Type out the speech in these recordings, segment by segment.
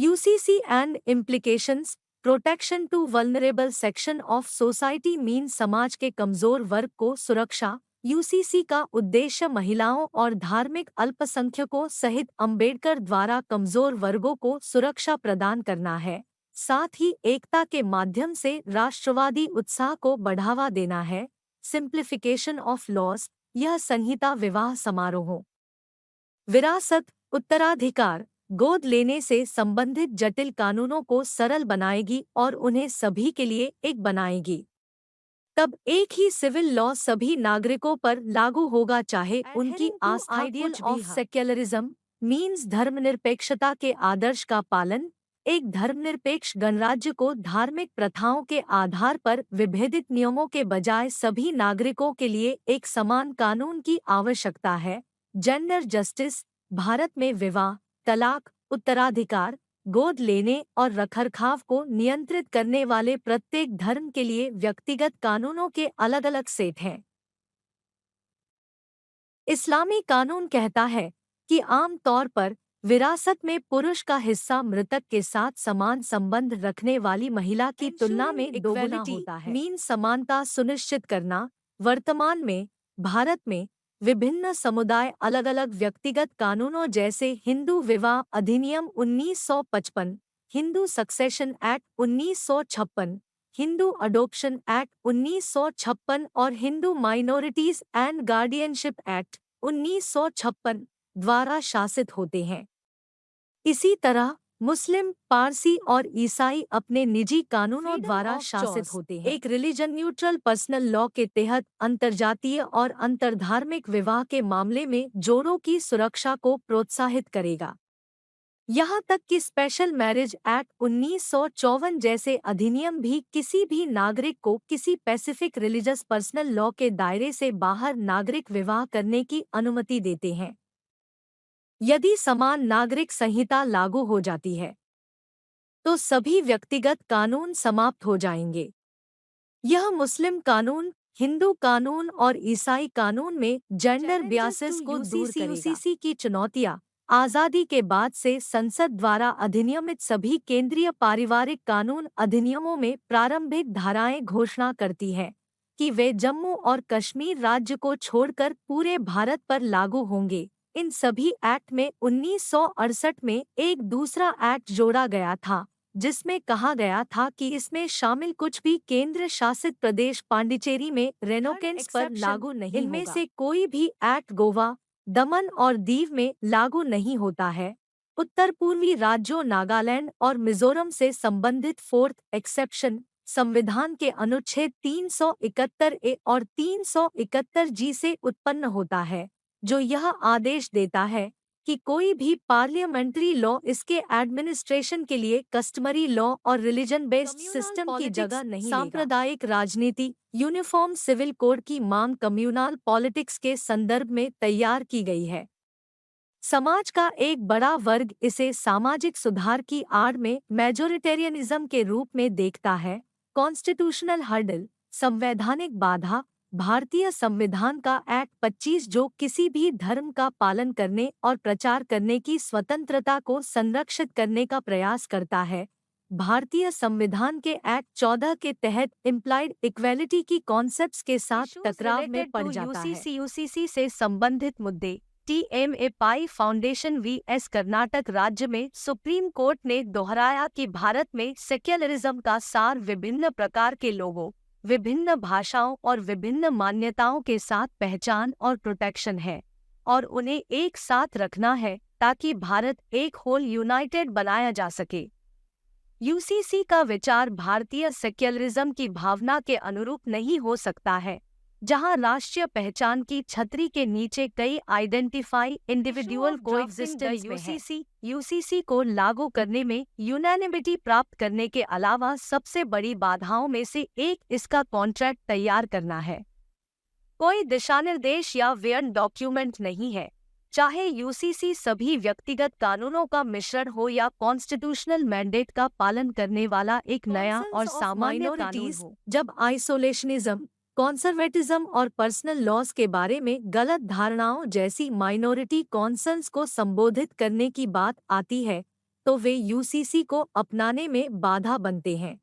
UCC and implications protection to vulnerable section of society mean समाज के कमजोर वर्ग को सुरक्षा। यूसीसी का उद्देश्य महिलाओं और धार्मिक अल्पसंख्यकों सहित अंबेडकर द्वारा कमजोर वर्गों को सुरक्षा प्रदान करना है, साथ ही एकता के माध्यम से राष्ट्रवादी उत्साह को बढ़ावा देना है। सिंप्लीफिकेशन ऑफ लॉज, यह संहिता विवाह समारोहों, विरासत, उत्तराधिकार, गोद लेने से संबंधित जटिल कानूनों को सरल बनाएगी और उन्हें सभी के लिए एक बनाएगी। तब एक ही सिविल लॉ सभी नागरिकों पर लागू होगा, चाहे उनकी आस्था कुछ भी हो। सेक्युलरिज्म मीन्स धर्मनिरपेक्षता के आदर्श का पालन। एक धर्मनिरपेक्ष गणराज्य को धार्मिक प्रथाओं के आधार पर विभेदित नियमों के बजाय सभी नागरिकों के लिए एक समान कानून की आवश्यकता है। जेंडर जस्टिस, भारत में विवाह, तलाक, उत्तराधिकार, गोद लेने और रखरखाव को नियंत्रित करने वाले प्रत्येक धर्म के लिए व्यक्तिगत कानूनों के अलग अलग सेट हैं। इस्लामी कानून कहता है कि आम तौर पर विरासत में पुरुष का हिस्सा मृतक के साथ समान संबंध रखने वाली महिला की तुलना में दोगुना होता है। मीन समानता सुनिश्चित करना। वर्तमान में भारत में विभिन्न समुदाय अलग अलग व्यक्तिगत कानूनों जैसे हिंदू विवाह अधिनियम 1955, Hindu succession act 1956, Hindu adoption act 1956 और Hindu minorities and guardianship act 1956 द्वारा शासित होते हैं। इसी तरह मुस्लिम, पारसी और ईसाई अपने निजी कानूनों द्वारा शासित होते हैं। एक रिलीजन न्यूट्रल पर्सनल लॉ के तहत अंतर्जातीय और अंतर्धार्मिक विवाह के मामले में जोड़ों की सुरक्षा को प्रोत्साहित करेगा। यहाँ तक कि स्पेशल मैरिज एक्ट 1954 जैसे अधिनियम भी किसी भी नागरिक को किसी पैसिफिक रिलीजियस पर्सनल लॉ के दायरे से बाहर नागरिक विवाह करने की अनुमति देते हैं। यदि समान नागरिक संहिता लागू हो जाती है तो सभी व्यक्तिगत कानून समाप्त हो जाएंगे। यह मुस्लिम कानून, हिंदू कानून और ईसाई कानून में जेंडर बियासेस को दूर करेगा। यूसीसी की चुनौतियां। आज़ादी के बाद से संसद द्वारा अधिनियमित सभी केंद्रीय पारिवारिक कानून अधिनियमों में प्रारंभिक धाराएं घोषणा करती हैं कि वे जम्मू और कश्मीर राज्य को छोड़कर पूरे भारत पर लागू होंगे। इन सभी एक्ट में 1968 में एक दूसरा एक्ट जोड़ा गया था जिसमें कहा गया था कि इसमें शामिल कुछ भी केंद्र शासित प्रदेश पांडिचेरी में रेनोकेंस पर लागू नहीं होगा। इनमें से कोई भी एक्ट गोवा, दमन और दीव में लागू नहीं होता है। उत्तर पूर्वी राज्यों नागालैंड और मिजोरम से संबंधित फोर्थ एक्सेप्शन संविधान के अनुच्छेद 371A और 371G से उत्पन्न होता है, जो यह आदेश देता है कि कोई भी पार्लियामेंट्री लॉ इसके एडमिनिस्ट्रेशन के लिए कस्टमरी लॉ और रिलीजन बेस्ड सिस्टम की जगह नहीं लेगा। सांप्रदायिक राजनीति, यूनिफॉर्म सिविल कोड की मांग कम्युनल पॉलिटिक्स के संदर्भ में तैयार की गई है। समाज का एक बड़ा वर्ग इसे सामाजिक सुधार की आड़ में मेजोरिटेरियनिज्म के रूप में देखता है। कॉन्स्टिट्यूशनल हर्डल, संवैधानिक बाधा, भारतीय संविधान का एक्ट 25 जो किसी भी धर्म का पालन करने और प्रचार करने की स्वतंत्रता को संरक्षित करने का प्रयास करता है। भारतीय संविधान के एक्ट 14 के तहत इम्प्लाइड इक्वेलिटी की कॉन्सेप्ट्स के साथ टकराव में पड़ जाता है। यूसीसी से संबंधित मुद्दे। TMA पाई फाउंडेशन vs कर्नाटक राज्य में सुप्रीम कोर्ट ने दोहराया कि भारत में सेक्युलरिज्म का सार विभिन्न प्रकार के लोगों, विभिन्न भाषाओं और विभिन्न मान्यताओं के साथ पहचान और प्रोटेक्शन है और उन्हें एक साथ रखना है ताकि भारत एक होल यूनाइटेड बनाया जा सके। यूसीसी का विचार भारतीय सेक्युलरिज्म की भावना के अनुरूप नहीं हो सकता है, जहां राष्ट्रीय पहचान की छतरी के नीचे कई आइडेंटिफाई इंडिविजुअल कोएग्जिस्टेंस में यूसीसी को लागू करने में यूनानिमिटी प्राप्त करने के अलावा सबसे बड़ी बाधाओं में से एक इसका कॉन्ट्रैक्ट तैयार करना है। कोई दिशानिर्देश या वेयर्न डॉक्यूमेंट नहीं है, चाहे यूसीसी सभी व्यक्तिगत कानूनों का मिश्रण हो या कॉन्स्टिट्यूशनल मैंडेट का पालन करने वाला एक नया और सामान्य कानून हो। जब आइसोलेशनिज्म, कॉन्जर्वेटिज्म और पर्सनल लॉज के बारे में गलत धारणाओं जैसी माइनॉरिटी कॉन्सर्न्स को संबोधित करने की बात आती है तो वे यूसीसी को अपनाने में बाधा बनते हैं।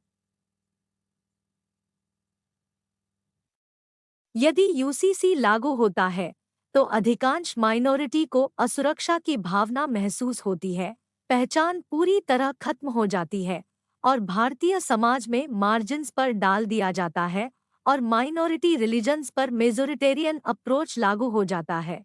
यदि यूसीसी लागू होता है तो अधिकांश माइनॉरिटी को असुरक्षा की भावना महसूस होती है, पहचान पूरी तरह खत्म हो जाती है और भारतीय समाज में मार्जिन्स पर डाल दिया जाता है और माइनॉरिटी रिलीजन्स पर मेजोरिटेरियन अप्रोच लागू हो जाता है।